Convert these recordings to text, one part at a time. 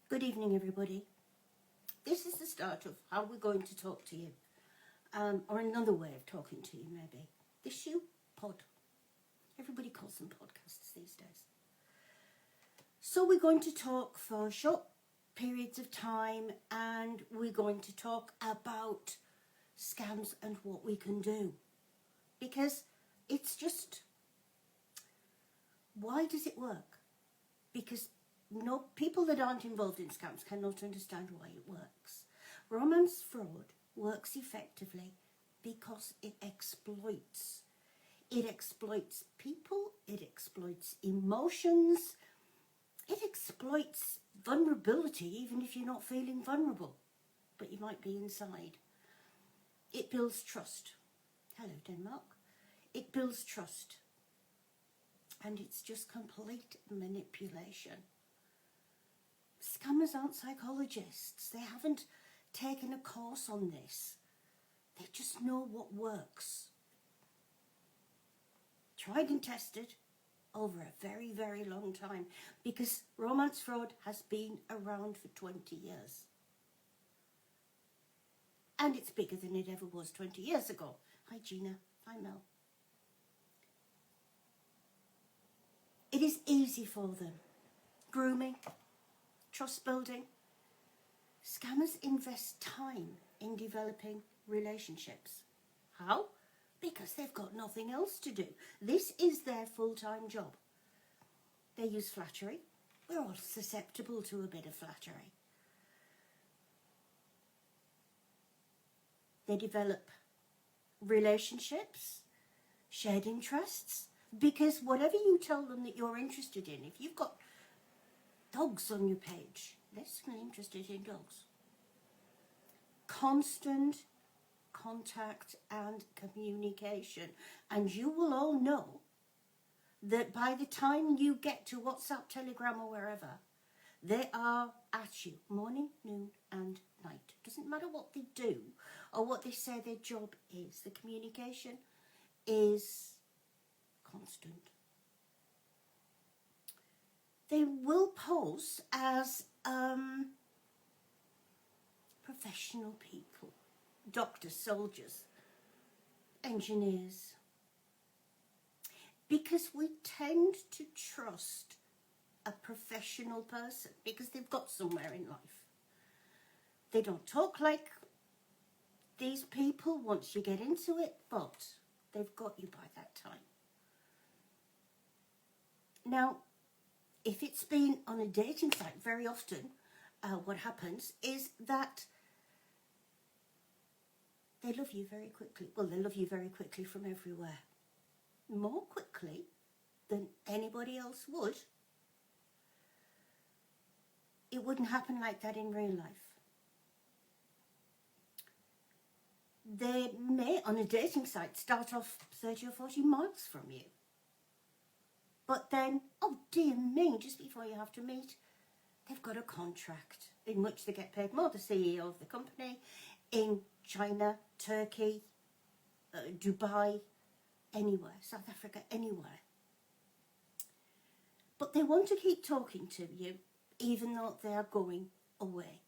Good evening, everybody. This is the start of how we're going to talk to you, or another way of talking to you, maybe. The Shu Pod. Everybody calls them podcasts these days. So we're going to talk for short periods of time, and we're going to talk about scams and what we can do. Because it's just, why does it work? Because no, people that aren't involved in scams cannot understand why it works. Romance fraud works effectively because it exploits. It exploits people, it exploits emotions, it exploits vulnerability even if you're not feeling vulnerable, but you might be inside. It builds trust. Hello, Denmark. It builds trust. And it's just complete manipulation. Scammers aren't psychologists. They haven't taken a course on this. They just know what works. Tried and tested over a very, very long time, because romance fraud has been around for 20 years. And it's bigger than it ever was 20 years ago. Hi, Gina. Hi, Mel. It is easy for them. Grooming. Trust building. Scammers invest time in developing relationships. How? Because they've got nothing else to do. This is their full-time job. They use flattery. We're all susceptible to a bit of flattery. They develop relationships, shared interests, because whatever you tell them that you're interested in, if you've got dogs on your page, they're certainly interested in dogs. Constant contact and communication. And you will all know that by the time you get to WhatsApp, Telegram or wherever, they are at you morning, noon and night. Doesn't matter what they do or what they say their job is. The communication is constant. They will pose as professional people, doctors, soldiers, engineers, because we tend to trust a professional person because they've got somewhere in life. They don't talk like these people once you get into it, but they've got you by that time. Now, if it's been on a dating site, very often what happens is that they love you very quickly. Well, they love you very quickly from everywhere. More quickly than anybody else would. It wouldn't happen like that in real life. They may, on a dating site, start off 30 or 40 miles from you. But then, oh dear me, just before you have to meet, they've got a contract in which they get paid more. The CEO of the company in China, Turkey, Dubai, anywhere, South Africa, anywhere. But they want to keep talking to you even though they are going away.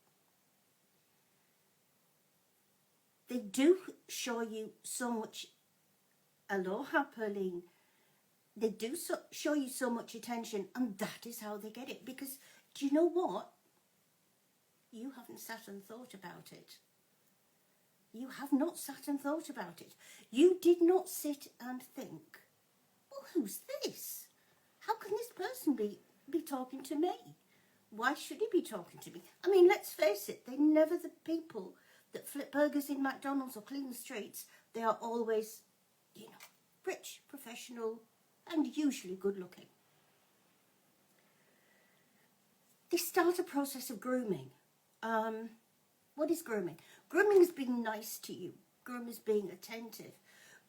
They do show you so much, aloha, Pauline. They do show you so much attention, and that is how they get it. Because, do you know what? You haven't sat and thought about it. You have not sat and thought about it. You did not sit and think, well, who's this? How can this person be talking to me? Why should he be talking to me? I mean, let's face it, they're never the people that flip burgers in McDonald's or clean the streets. They are always, rich, professional, and usually good looking. They start a process of grooming. What is grooming? Grooming is being nice to you. Grooming is being attentive.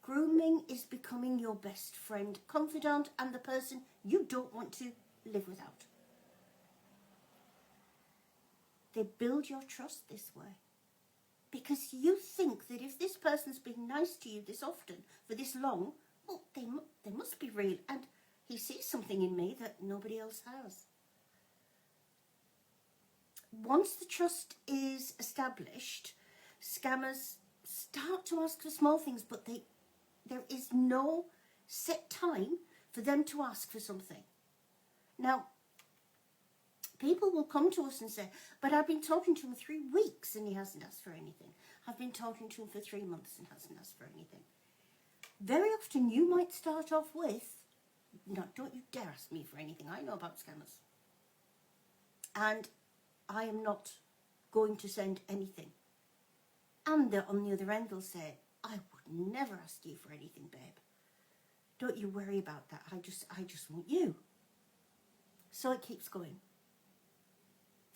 Grooming is becoming your best friend, confidant, and the person you don't want to live without. They build your trust this way. Because you think that if this person's been nice to you this often, for this long, well, they must be real. And he sees something in me that nobody else has. once the trust is established, scammers start to ask for small things, but there is no set time for them to ask for something. Now, people will come to us and say, but I've been talking to him 3 weeks and he hasn't asked for anything. I've been talking to him for 3 months and hasn't asked for anything. Very often you might start off with, no, don't you dare ask me for anything. I know about scammers. And I am not going to send anything. And on the other end they'll say, I would never ask you for anything, babe. Don't you worry about that. I just want you. So it keeps going.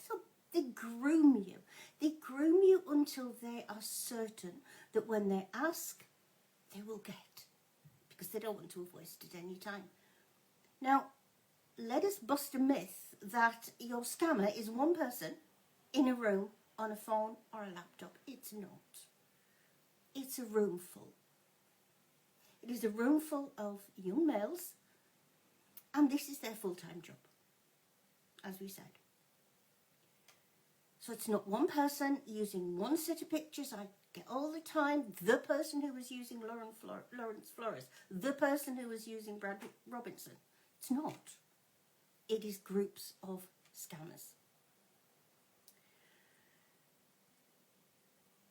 So they groom you. They groom you until they are certain that when they ask, they will get. Because they don't want to have wasted any time. Now, let us bust a myth that your scammer is one person in a room on a phone or a laptop. It's not. It's a room full. It is a room full of young males, and this is their full-time job, as we said. So it's not one person using one set of pictures I get all the time, the person who was using Lawrence Flores, the person who was using Brad Robinson. It's not. It is groups of scammers.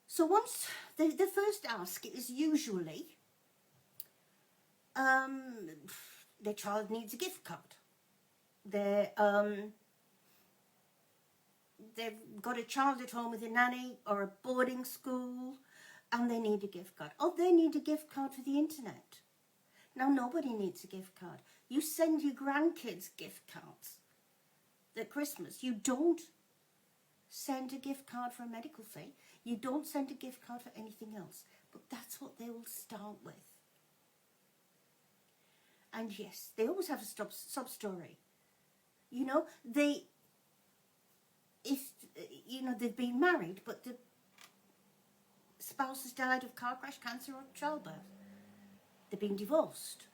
So once the first ask is usually, their child needs a gift card. They've got a child at home with a nanny or a boarding school and they need a gift card. Oh, they need a gift card for the internet. Now, nobody needs a gift card. You send your grandkids gift cards at Christmas. You don't send a gift card for a medical fee. You don't send a gift card for anything else. But that's what they will start with. And yes, they always have a sub-story. You know, they've been married, but the spouse has died of car crash, cancer or childbirth. They've been divorced.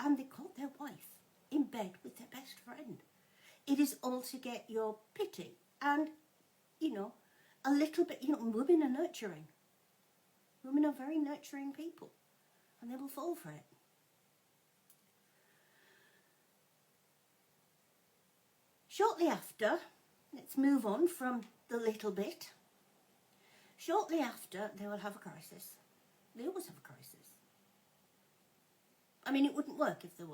And they caught their wife in bed with their best friend. It is all to get your pity. And, a little bit, women are nurturing. Women are very nurturing people. And they will fall for it. Shortly after, let's move on from the little bit. Shortly after, they will have a crisis. They always have a crisis. I mean, it wouldn't work if there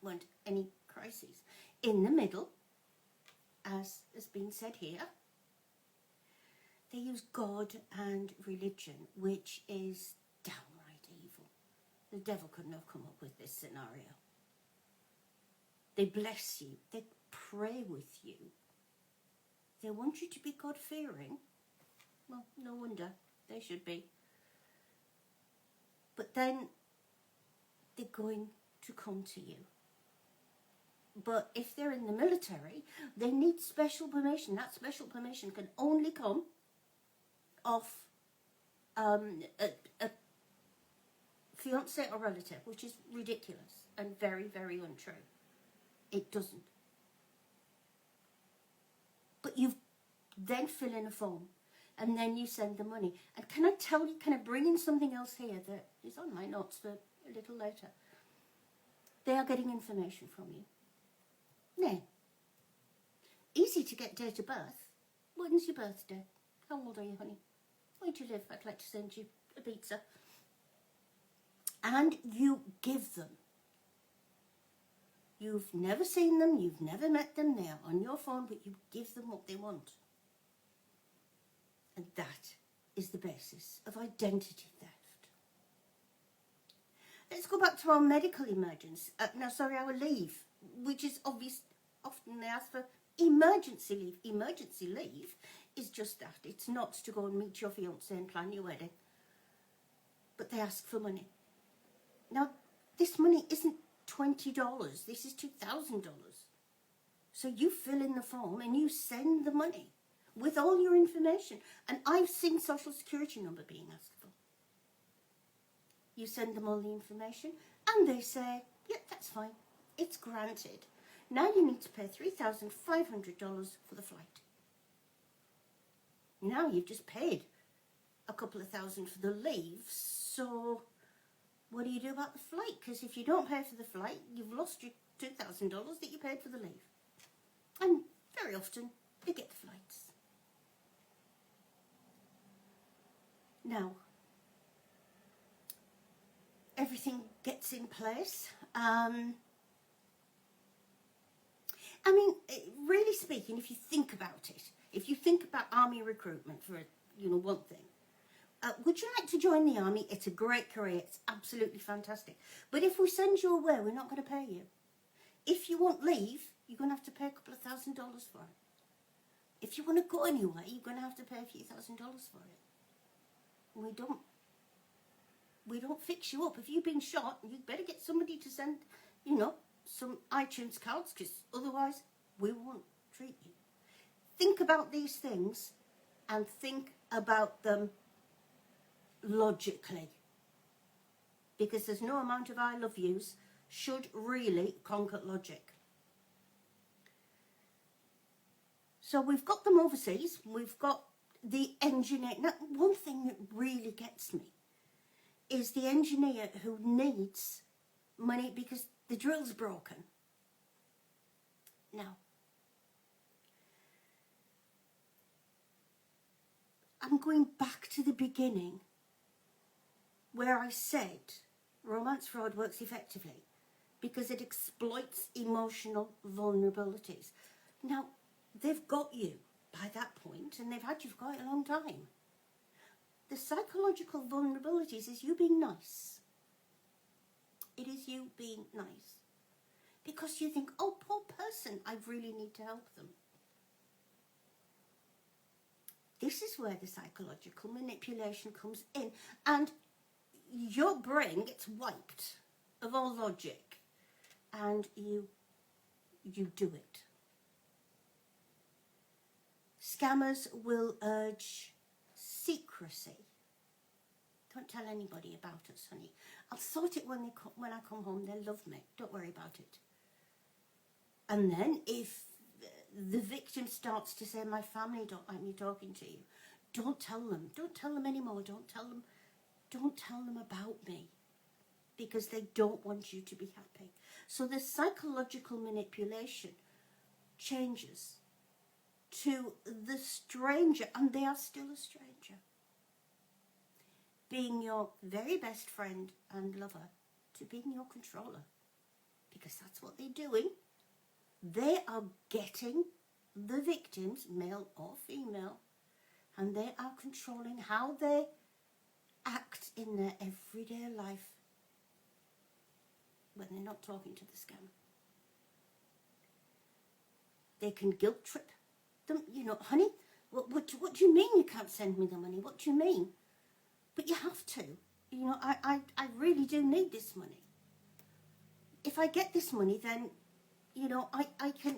weren't any crises. In the middle, as has been said here, they use God and religion, which is downright evil. The devil couldn't have come up with this scenario. They bless you. They pray with you. They want you to be God-fearing. Well, no wonder. They should be. But then they're going to come to you. But if they're in the military, they need special permission. That special permission can only come off a fiance or relative, which is ridiculous and very, very untrue. It doesn't. But you then fill in a form and then you send the money. And can I bring in something else here that is on my notes for a little later? They are getting information from you. Now, easy to get date of birth. When's your birthday? How old are you, honey? Where do you live? I'd like to send you a pizza. And you give them. You've never seen them, you've never met them, they are on your phone, but you give them what they want. And that is the basis of identity theft. Let's go back to our medical emergency, our leave, which is obvious. Often they ask for emergency leave. Emergency leave is just that. It's not to go and meet your fiancé and plan your wedding. But they ask for money. Now, this money isn't $20. This is $2,000. So you fill in the form and you send the money with all your information. And I've seen social security number being asked for. You send them all the information and they say, yep, that's fine. It's granted. Now you need to pay $3,500 for the flight. Now you've just paid a couple of thousand for the leave, so what do you do about the flight? Because if you don't pay for the flight, you've lost your $2,000 that you paid for the leave. And very often, they get the flights. Now, everything gets in place. I mean, really speaking, if you think about it, if you think about army recruitment for, one thing, would you like to join the army? It's a great career. It's absolutely fantastic. But if we send you away, we're not going to pay you. If you want leave, you're going to have to pay a couple of $1,000 for it. If you want to go anywhere, you're going to have to pay a few $1,000s for it. We don't fix you up. If you've been shot, you better get somebody to send, some iTunes cards, because otherwise we won't treat you. Think about these things and think about them logically, because there's no amount of I love yous should really conquer logic. So we've got them overseas. We've got the engineer. Now, one thing that really gets me is the engineer who needs money because the drill's broken. Now, I'm going back to the beginning where I said romance fraud works effectively because it exploits emotional vulnerabilities. Now, they've got you by that point and they've had you for quite a long time. The psychological vulnerabilities is you being nice. It is you being nice. Because you think, oh, poor person, I really need to help them. This is where the psychological manipulation comes in. And your brain gets wiped of all logic. And you do it. Scammers will urge secrecy. Don't tell anybody about us, honey. I'll sort it when I come home. They'll love me. Don't worry about it. And then if the victim starts to say, my family don't like me talking to you, don't tell them. Don't tell them anymore. Don't tell them about me. Because they don't want you to be happy. So the psychological manipulation changes to the stranger, and they are still a stranger, being your very best friend and lover to being your controller. Because that's what they're doing. They are getting the victims, male or female, and they are controlling how they act in their everyday life when they're not talking to the scammer. They can guilt trip them, honey, what do you mean you can't send me the money? What do you mean? But you have to. I really do need this money. If I get this money, then, I can,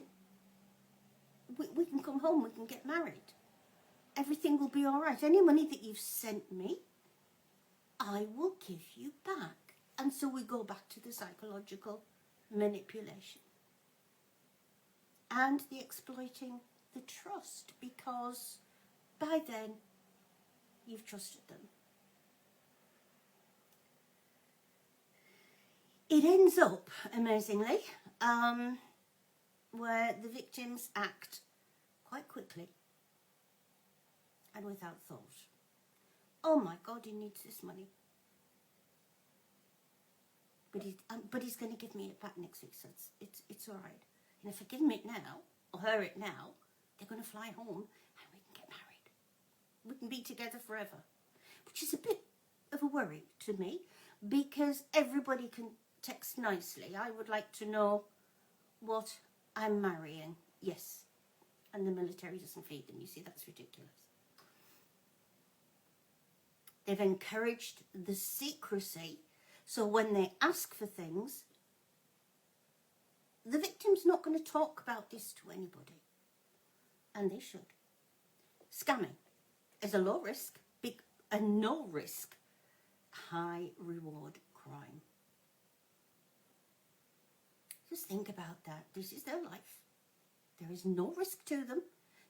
we can come home, we can get married. Everything will be all right. Any money that you've sent me, I will give you back. And so we go back to the psychological manipulation. And the exploiting the trust, because by then you've trusted them. It ends up, amazingly, where the victims act quite quickly and without thought. Oh my God, he needs this money. But he's going to give me it back next week, so it's all right. And if I give him it now, or her it now, they're going to fly home and we can get married. We can be together forever. Which is a bit of a worry to me, because everybody can text nicely. I would like to know what I'm marrying. Yes. And the military doesn't feed them. You see, that's ridiculous. They've encouraged the secrecy. So when they ask for things, the victim's not going to talk about this to anybody. And they should. Scamming is a low risk, no risk, high reward crime. Just think about that. This is their life. There is no risk to them.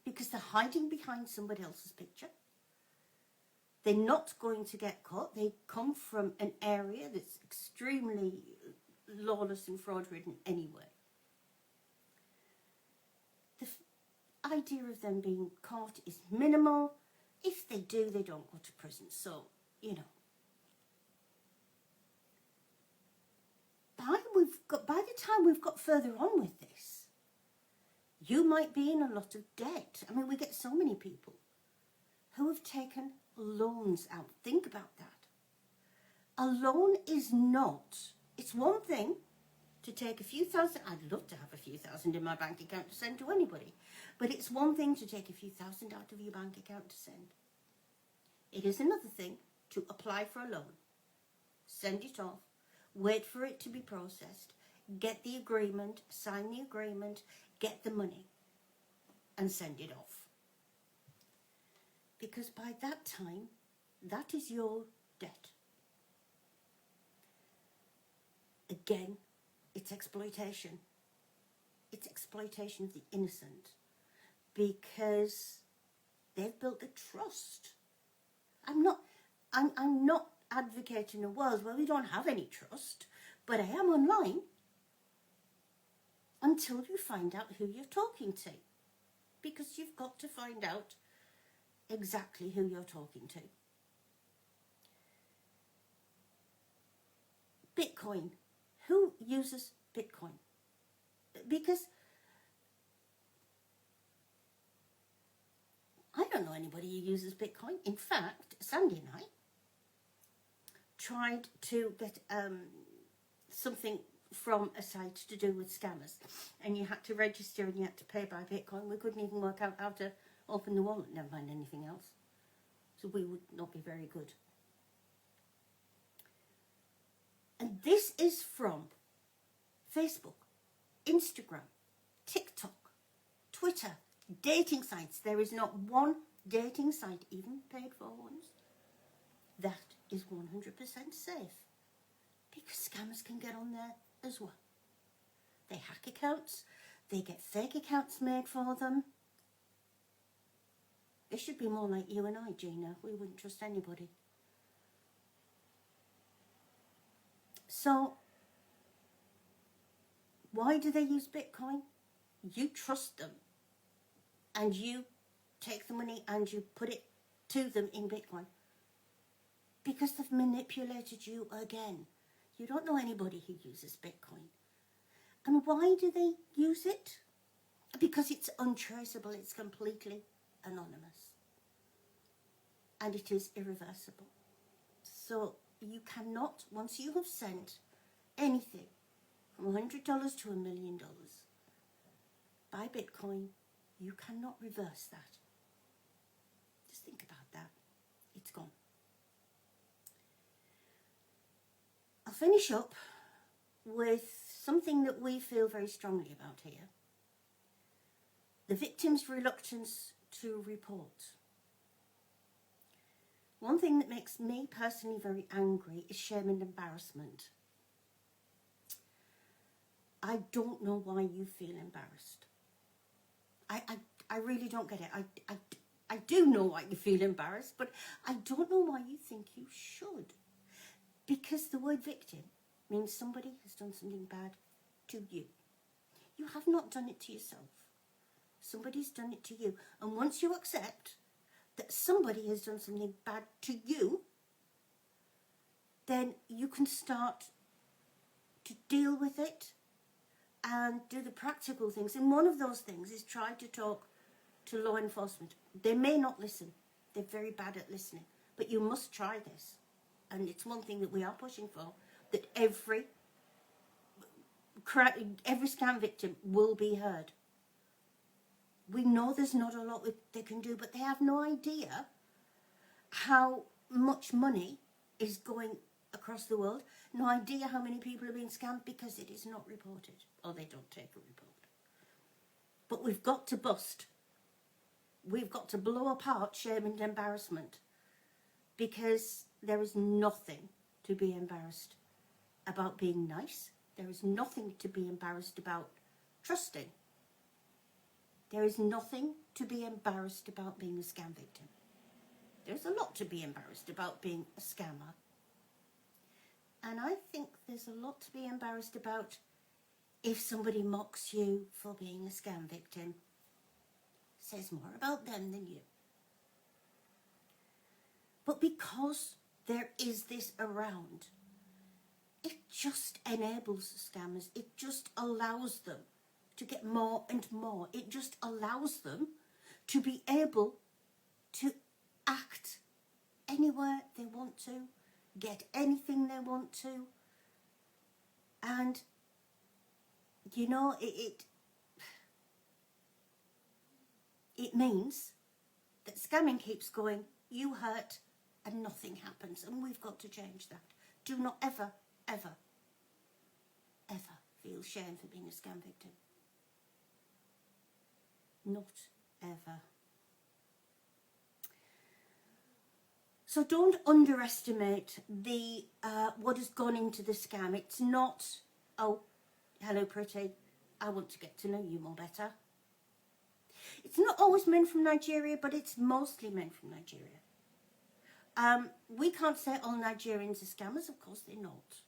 because they're hiding behind somebody else's picture. They're not going to get caught. They come from an area that's extremely lawless and fraud-ridden anyway. The idea of them being caught is minimal. If they do, they don't go to prison. So, you know. By the time we've got further on with this, you might be in a lot of debt. I mean, we get so many people who have taken loans out. Think about that. A loan is not, it's one thing to take a few thousand. I'd love to have a few thousand in my bank account to send to anybody, but it's one thing to take a few thousand out of your bank account to send. It is another thing to apply for a loan, send it off, wait for it to be processed, get the agreement, sign the agreement, get the money, and send it off. Because by that time, that is your debt. Again, it's exploitation. It's exploitation of the innocent, because they've built a trust. I'm not advocating a world where we don't have any trust, but I am online until you find out who you're talking to, because you've got to find out exactly who you're talking to. Bitcoin. Who uses Bitcoin? Because I don't know anybody who uses Bitcoin. In fact, Sandy and I tried to get something from a site to do with scammers, and you had to register and you had to pay by Bitcoin. We couldn't even work out how to open the wallet, never mind anything else. So we would not be very good. And this is from Facebook, Instagram, TikTok, Twitter, dating sites. There is not one dating site, even paid for ones, that is 100% safe, because scammers can get on there as well. They hack accounts, they get fake accounts made for them. It should be more like you and I, Gina. We wouldn't trust anybody. So, why do they use Bitcoin? You trust them, and you take the money and you put it to them in Bitcoin, because they've manipulated you again. You don't know anybody who uses Bitcoin. And why do they use it? Because it's untraceable. It's completely anonymous. And it is irreversible. So you cannot, once you have sent anything from $100 to $1 million by Bitcoin, you cannot reverse that. Just think about that. It's gone. I'll finish up with something that we feel very strongly about here. The victim's reluctance to report. One thing that makes me personally very angry is shame and embarrassment. I don't know why you feel embarrassed. I really don't get it. I do know why you feel embarrassed, but I don't know why you think you should. Because the word victim means somebody has done something bad to you. You have not done it to yourself. Somebody's done it to you. And once you accept that somebody has done something bad to you, then you can start to deal with it and do the practical things. And one of those things is try to talk to law enforcement. They may not listen. They're very bad at listening. But you must try this. And it's one thing that we are pushing for, that every scam victim will be heard. We know there's not a lot they can do, but they have no idea how much money is going across the world. No idea how many people are being scammed, because it is not reported, or they don't take a report. But we've got to bust. We've got to blow apart shame and embarrassment, because there is nothing to be embarrassed about being nice. There is nothing to be embarrassed about trusting. There is nothing to be embarrassed about being a scam victim. There's a lot to be embarrassed about being a scammer. And I think there's a lot to be embarrassed about if somebody mocks you for being a scam victim. Says more about them than you. But because there is this around, it just enables the scammers. It just allows them to get more and more. It just allows them to be able to act anywhere they want to, get anything they want to. And, you know, it means that scamming keeps going, you hurt, and nothing happens. And we've got to change that. Do not ever, ever, ever feel shame for being a scam victim. Not ever. So don't underestimate the what has gone into the scam. It's not, oh, hello pretty, I want to get to know you more better. It's not always men from Nigeria, but it's mostly men from Nigeria. We can't say all Nigerians are scammers, of course they're not.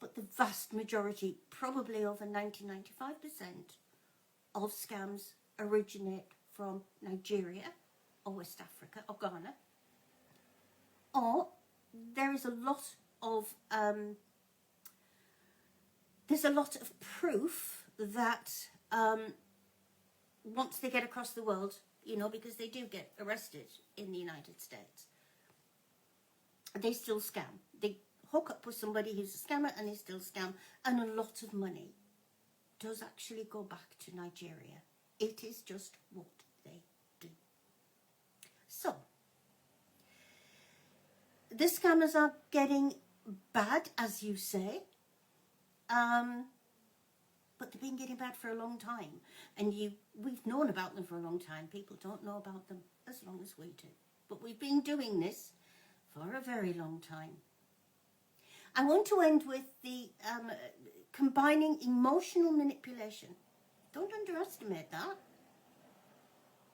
But the vast majority, probably over 90-95% of scams originate from Nigeria or West Africa or Ghana. Or there is a lot of proof that once they get across the world, you know, because they do get arrested in the United States, they still scam. They hook up with somebody who's a scammer and they still scam, and a lot of money does actually go back to Nigeria. It is just what they do. So, the scammers are getting bad, as you say, but they've been getting bad for a long time, and we've known about them for a long time. People don't know about them as long as we do, but we've been doing this for a very long time. I want to end with the combining emotional manipulation. Don't underestimate that.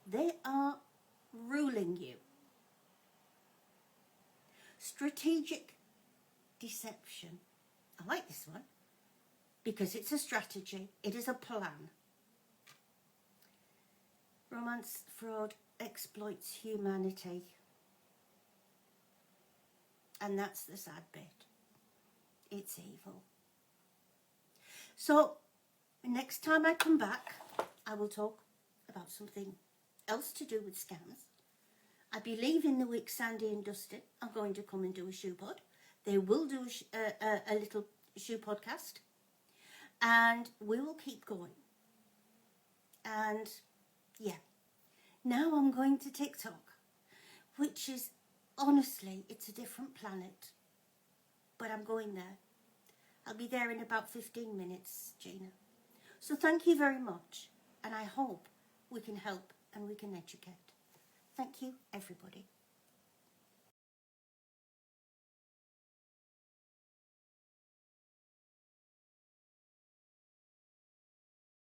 They are ruling you. Strategic deception. I like this one because it's a strategy. It is a plan. Romance fraud exploits humanity. And that's the sad bit. It's evil. So, next time I come back, I will talk about something else to do with scams. I believe in the week Sandy and Dustin are going to come and do a Shu Pod. They will do a little Shu podcast. And we will keep going. And, yeah. Now I'm going to TikTok, which is, honestly, it's a different planet. But I'm going there. I'll be there in about 15 minutes, Gina. So thank you very much. And I hope we can help and we can educate. Thank you, everybody.